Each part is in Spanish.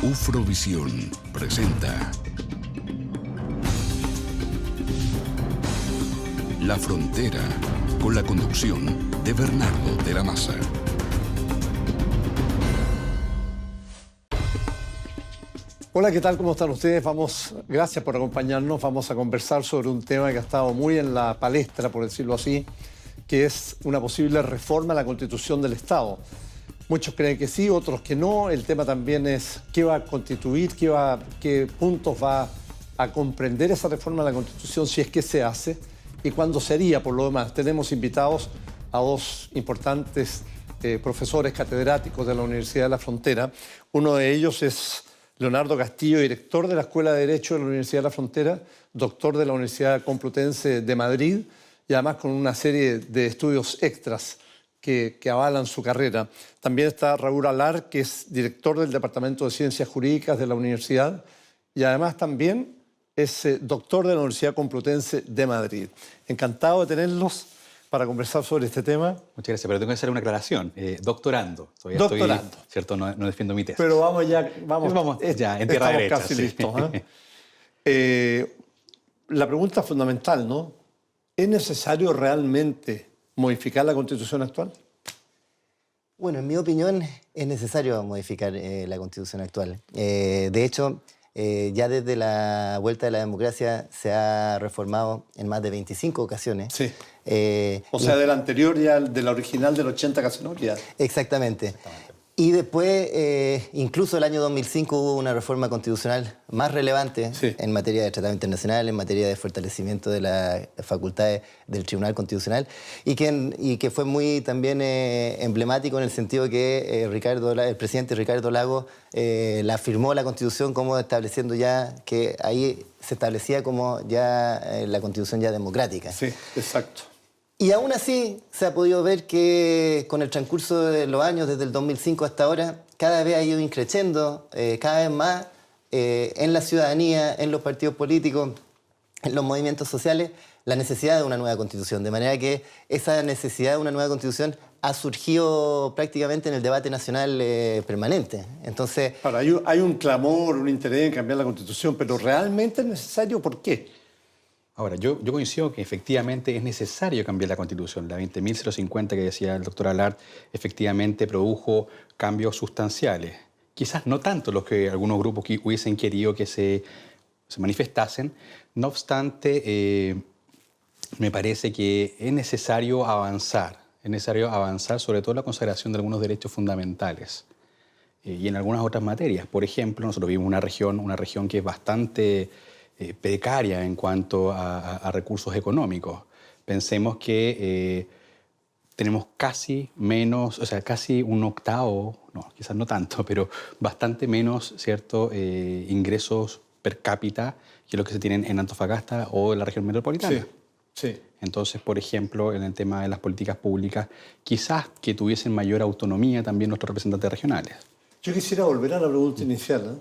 Ufrovisión presenta La Frontera, con la conducción de Bernardo de la Maza. Hola, ¿qué tal? ¿Cómo están ustedes? Gracias por acompañarnos. Vamos a conversar sobre un tema que ha estado muy en la palestra, por decirlo así, que es una posible reforma a la Constitución del Estado. Muchos creen que sí, otros que no. El tema también es qué va a constituir, qué puntos va a comprender esa reforma a la Constitución, si es que se hace, y cuándo sería, por lo demás. Tenemos invitados a dos importantes profesores catedráticos de la Universidad de la Frontera. Uno de ellos es Leonardo Castillo, director de la Escuela de Derecho de la Universidad de la Frontera, doctor de la Universidad Complutense de Madrid y además con una serie de estudios extras que avalan su carrera. También está Raúl Alar, que es director del Departamento de Ciencias Jurídicas de la universidad y además también es doctor de la Universidad Complutense de Madrid. Encantado de tenerlos para conversar sobre este tema. Muchas gracias, pero tengo que hacer una aclaración. Doctorando. Todavía Doctorando. estoy, ¿cierto? No defiendo mi tesis. Pero vamos ya en tierra derecha. Casi sí. listos. La pregunta fundamental, ¿no? ¿Es necesario realmente modificar la Constitución actual? Bueno, en mi opinión es necesario modificar la Constitución actual. De hecho, ya desde la vuelta de la democracia se ha reformado en más de 25 ocasiones. Sí. O sea, de la anterior, ya de la original del 80 casi no queda. Exactamente. Y después, incluso el año 2005 hubo una reforma constitucional más relevante en materia de tratado internacional, en materia de fortalecimiento de las facultades del Tribunal Constitucional y que fue muy también emblemático en el sentido que el presidente Ricardo Lagos la firmó la Constitución como estableciendo ya que ahí se establecía como ya la Constitución ya democrática. Sí, exacto. Y aún así se ha podido ver que con el transcurso de los años, desde el 2005 hasta ahora, cada vez ha ido increciendo, cada vez más en la ciudadanía, en los partidos políticos, en los movimientos sociales, la necesidad de una nueva Constitución. De manera que esa necesidad de una nueva Constitución ha surgido prácticamente en el debate nacional permanente. Entonces, ahora, hay un clamor, un interés en cambiar la Constitución, pero ¿realmente es necesario? ¿Por qué? Ahora, yo coincido que efectivamente es necesario cambiar la Constitución. La 20.050 que decía el doctor Alart efectivamente produjo cambios sustanciales. Quizás no tanto los que algunos grupos hubiesen querido que se manifestasen. No obstante, me parece que es necesario avanzar sobre todo en la consagración de algunos derechos fundamentales y en algunas otras materias. Por ejemplo, nosotros vivimos una región que es bastante precaria en cuanto a recursos económicos. Pensemos que tenemos casi un octavo, no, quizás no tanto, pero bastante menos, ¿cierto?, ingresos per cápita que los que se tienen en Antofagasta o en la región metropolitana. Sí. Entonces, por ejemplo, en el tema de las políticas públicas, quizás que tuviesen mayor autonomía también nuestros representantes regionales. Yo quisiera volver a la pregunta inicial, ¿no?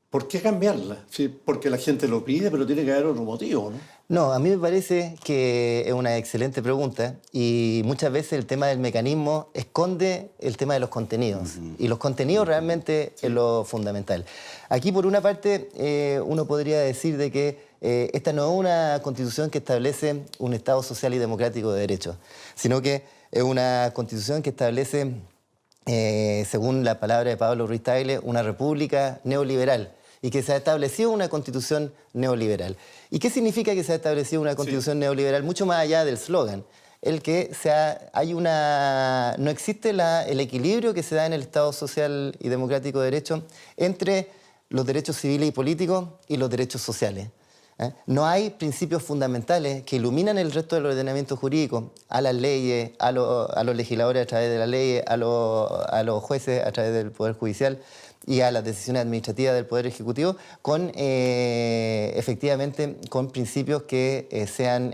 ¿Por qué cambiarla? Sí, porque la gente lo pide, pero tiene que haber otro motivo, ¿no? No, a mí me parece que es una excelente pregunta y muchas veces el tema del mecanismo esconde el tema de los contenidos. Y los contenidos realmente es lo fundamental. Aquí, por una parte, uno podría decir de que esta no es una constitución que establece un Estado social y democrático de derecho, sino que es una constitución que establece, según la palabra de Pablo Ruiz Tagle, una república neoliberal, y que se ha establecido una constitución neoliberal. ¿Y qué significa que se ha establecido una constitución neoliberal? Mucho más allá del eslogan. No existe el equilibrio que se da en el Estado social y democrático de derecho entre los derechos civiles y políticos y los derechos sociales. No hay principios fundamentales que iluminan el resto del ordenamiento jurídico, a las leyes, a los legisladores a través de las leyes, a los jueces a través del Poder Judicial y a las decisiones administrativas del Poder Ejecutivo, efectivamente con principios que sean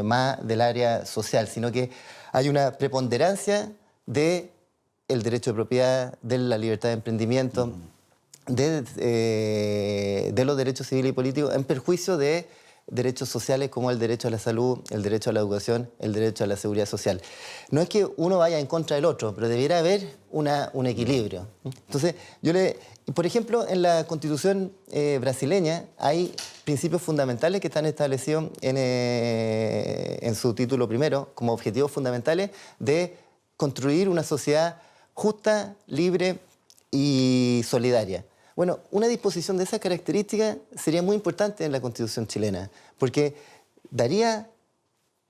más del área social, sino que hay una preponderancia del derecho de propiedad, de la libertad de emprendimiento, de los derechos civiles y políticos en perjuicio de derechos sociales como el derecho a la salud, el derecho a la educación, el derecho a la seguridad social. No es que uno vaya en contra del otro, pero debiera haber un equilibrio. Entonces, por ejemplo, en la Constitución brasileña hay principios fundamentales que están establecidos en su título primero como objetivos fundamentales de construir una sociedad justa, libre y solidaria. Bueno, una disposición de esas características sería muy importante en la Constitución chilena, porque daría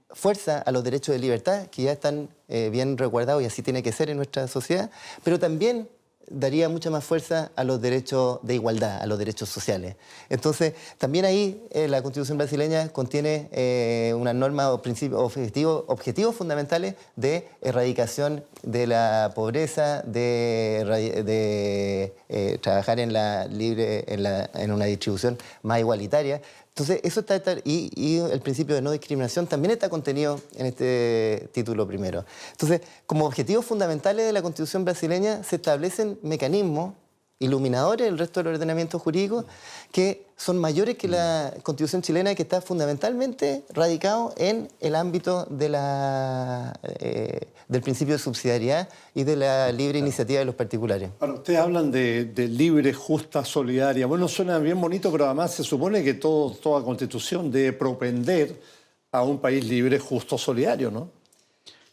fuerza a los derechos de libertad, que ya están bien resguardados y así tiene que ser en nuestra sociedad, pero también daría mucha más fuerza a los derechos de igualdad, a los derechos sociales. Entonces, también ahí la Constitución brasileña contiene unas normas o principios, objetivos fundamentales de erradicación de la pobreza, de trabajar en una distribución más igualitaria. Entonces, eso y el principio de no discriminación también está contenido en este título primero. Entonces, como objetivos fundamentales de la Constitución brasileña se establecen mecanismos iluminadores del resto del ordenamiento jurídico que son mayores que la Constitución chilena, que está fundamentalmente radicado en el ámbito de del principio de subsidiariedad y de la libre iniciativa de los particulares. Ahora, ustedes hablan de libre, justa, solidaria. Bueno, suena bien bonito, pero además se supone que toda constitución debe propender a un país libre, justo, solidario, ¿no?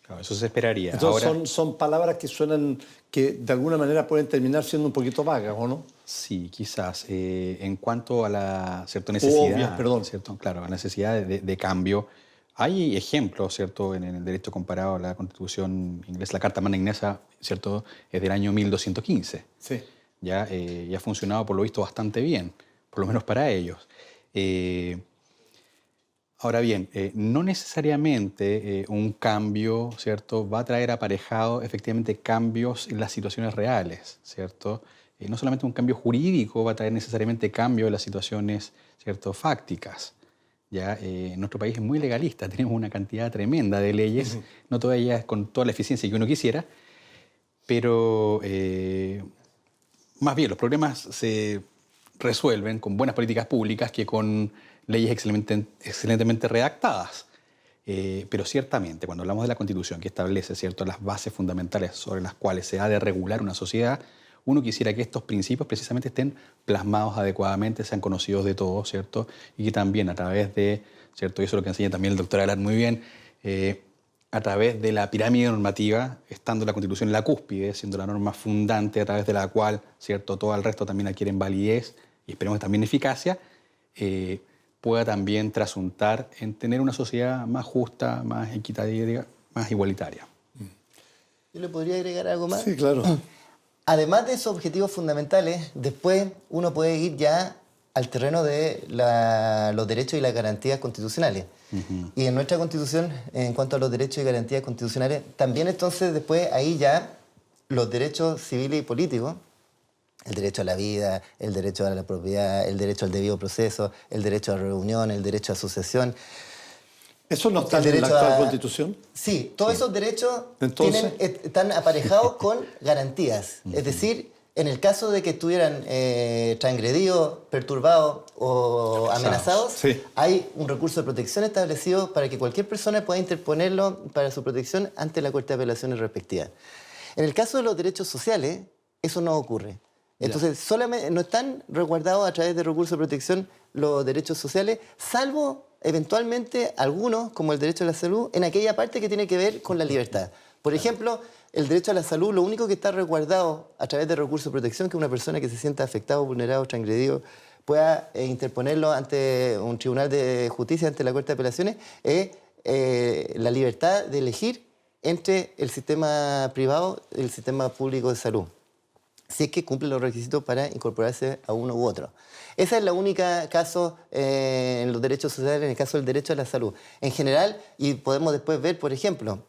Claro, eso se esperaría. Entonces Ahora, son palabras que suenan, que de alguna manera pueden terminar siendo un poquito vagas, ¿o no? sí, quizás. En cuanto a la cierta necesidad, obvias, perdón. ¿cierto? Claro, la necesidad de cambio. Hay ejemplos, ¿cierto?, en el derecho comparado a la Constitución inglesa, la Carta Magna Inglesa, ¿cierto?, es del año 1215. Sí. Ya ha funcionado, por lo visto, bastante bien, por lo menos para ellos. Ahora bien, no necesariamente un cambio, ¿cierto?, va a traer aparejado efectivamente cambios en las situaciones reales, ¿cierto? No solamente un cambio jurídico va a traer necesariamente cambio en las situaciones, ¿cierto?, fácticas. Ya, nuestro país es muy legalista, tenemos una cantidad tremenda de leyes, no todas ellas con toda la eficiencia que uno quisiera, pero más bien los problemas se resuelven con buenas políticas públicas que con leyes excelentemente redactadas. Pero ciertamente, cuando hablamos de la Constitución, que establece, ¿cierto?, las bases fundamentales sobre las cuales se ha de regular una sociedad, uno quisiera que estos principios precisamente estén plasmados adecuadamente, sean conocidos de todos, ¿cierto? Y que también a través de, ¿cierto?, y eso es lo que enseña también el doctor Alar muy bien, a través de la pirámide normativa, estando la Constitución en la cúspide, siendo la norma fundante a través de la cual, ¿cierto?, todo el resto también adquieren validez y esperemos también eficacia, pueda también trasuntar en tener una sociedad más justa, más equitativa, más igualitaria. ¿Yo le podría agregar algo más? Sí, claro. Además de esos objetivos fundamentales, después uno puede ir ya al terreno de los derechos y las garantías constitucionales. Y en nuestra Constitución, en cuanto a los derechos y garantías constitucionales, también entonces después ahí ya los derechos civiles y políticos, el derecho a la vida, el derecho a la propiedad, el derecho al debido proceso, el derecho a reunión, el derecho a asociación. ¿Eso no está en la actual Constitución? Sí, todos esos derechos Entonces, están aparejados con garantías. Es decir, en el caso de que estuvieran transgredidos, perturbados o amenazados, sí, hay un recurso de protección establecido para que cualquier persona pueda interponerlo para su protección ante la Corte de Apelaciones respectiva. En el caso de los derechos sociales, eso no ocurre. Entonces, solamente no están resguardados a través de recursos de protección los derechos sociales, salvo eventualmente algunos, como el derecho a la salud, en aquella parte que tiene que ver con la libertad. Por ejemplo, el derecho a la salud, lo único que está resguardado a través de recursos de protección, que una persona que se sienta afectada, vulnerada o transgredido pueda interponerlo ante un tribunal de justicia, ante la Corte de Apelaciones, es la libertad de elegir entre el sistema privado y el sistema público de salud, si es que cumple los requisitos para incorporarse a uno u otro. Esa es la única caso en los derechos sociales, en el caso del derecho a la salud. En general, y podemos después ver, por ejemplo,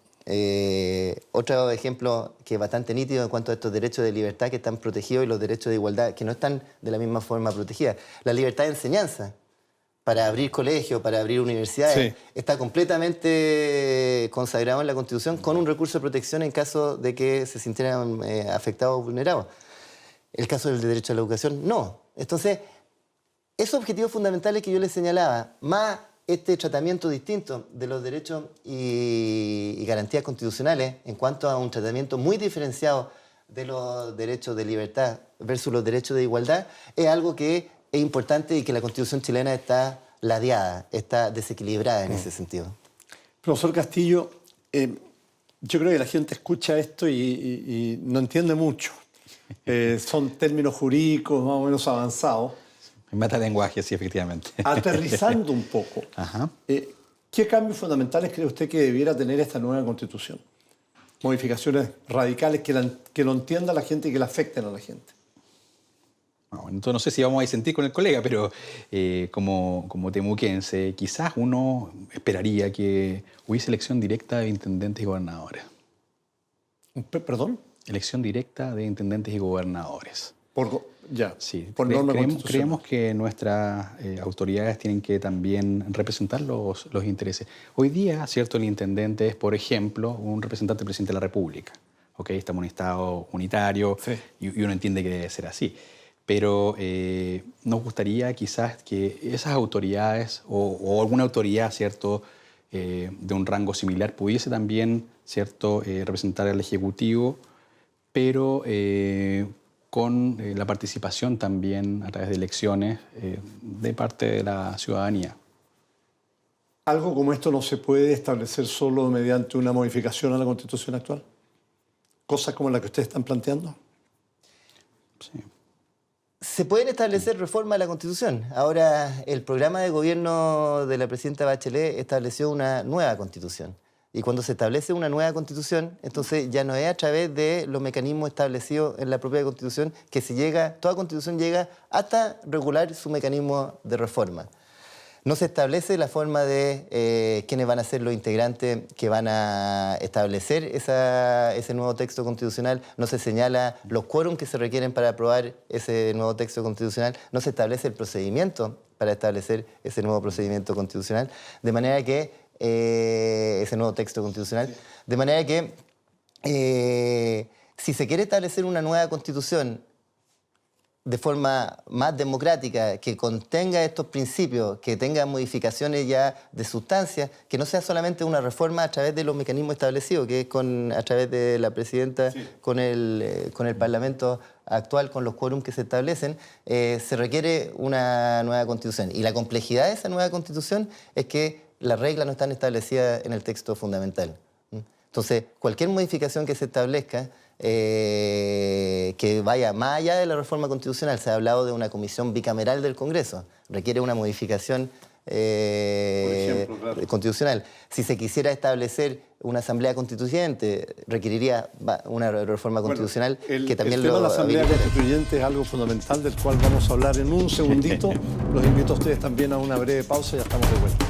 otro ejemplo que es bastante nítido en cuanto a estos derechos de libertad que están protegidos y los derechos de igualdad que no están de la misma forma protegidos. La libertad de enseñanza, para abrir colegios, para abrir universidades, sí, está completamente consagrado en la Constitución con un recurso de protección en caso de que se sintieran afectados o vulnerados. El caso del derecho a la educación, no. Entonces, esos objetivos fundamentales que yo les señalaba, más este tratamiento distinto de los derechos y garantías constitucionales en cuanto a un tratamiento muy diferenciado de los derechos de libertad versus los derechos de igualdad es algo que es importante y que la Constitución chilena está ladeada, está desequilibrada en ese sentido. Profesor Castillo, yo creo que la gente escucha esto y no entiende mucho. Son términos jurídicos más o menos avanzados. Metalenguaje, sí, efectivamente. Aterrizando un poco, Ajá. ¿qué cambios fundamentales cree usted que debiera tener esta nueva Constitución? Modificaciones radicales que lo entienda la gente y que la afecten a la gente. Bueno, entonces no sé si vamos a disentir con el colega, pero como temuquense, quizás uno esperaría que hubiese elección directa de intendentes y gobernadores. ¿Perdón? Elección directa de intendentes y gobernadores. Sí, Por norma creemos que nuestras autoridades tienen que también representar los intereses. Hoy día, ¿cierto? El intendente es, por ejemplo, un representante del presidente de la República. ¿Okay? Estamos en un Estado unitario, sí, y uno entiende que debe ser así. Pero nos gustaría quizás que esas autoridades o alguna autoridad, ¿cierto?, de un rango similar pudiese también, ¿cierto?, representar al Ejecutivo, pero con la participación también a través de elecciones de parte de la ciudadanía. ¿Algo como esto no se puede establecer solo mediante una modificación a la Constitución actual? ¿Cosas como las que ustedes están planteando? Sí. Se pueden establecer reformas a la Constitución. Ahora, el programa de gobierno de la presidenta Bachelet estableció una nueva Constitución. Y cuando se establece una nueva Constitución, entonces ya no es a través de los mecanismos establecidos en la propia Constitución que se llega, toda Constitución llega hasta regular su mecanismo de reforma. No se establece la forma de quiénes van a ser los integrantes que van a establecer ese nuevo texto constitucional. No se señala los quórums que se requieren para aprobar ese nuevo texto constitucional. No se establece el procedimiento para establecer ese nuevo procedimiento constitucional. De manera que ese nuevo texto constitucional. De manera que si se quiere establecer una nueva constitución de forma más democrática, que contenga estos principios, que tenga modificaciones ya de sustancia, que no sea solamente una reforma a través de los mecanismos establecidos, que es a través de la presidenta, sí, con el Parlamento actual, con los quórums que se establecen, se requiere una nueva constitución. Y la complejidad de esa nueva constitución es que las reglas no están establecidas en el texto fundamental. Entonces, cualquier modificación que se establezca que vaya más allá de la reforma constitucional, se ha hablado de una comisión bicameral del Congreso, requiere una modificación por ejemplo, claro, constitucional. Si se quisiera establecer una asamblea constituyente, requeriría una reforma constitucional que también el tema de la asamblea constituyente es algo fundamental del cual vamos a hablar en un segundito. Los invito a ustedes también a una breve pausa y ya estamos de vuelta.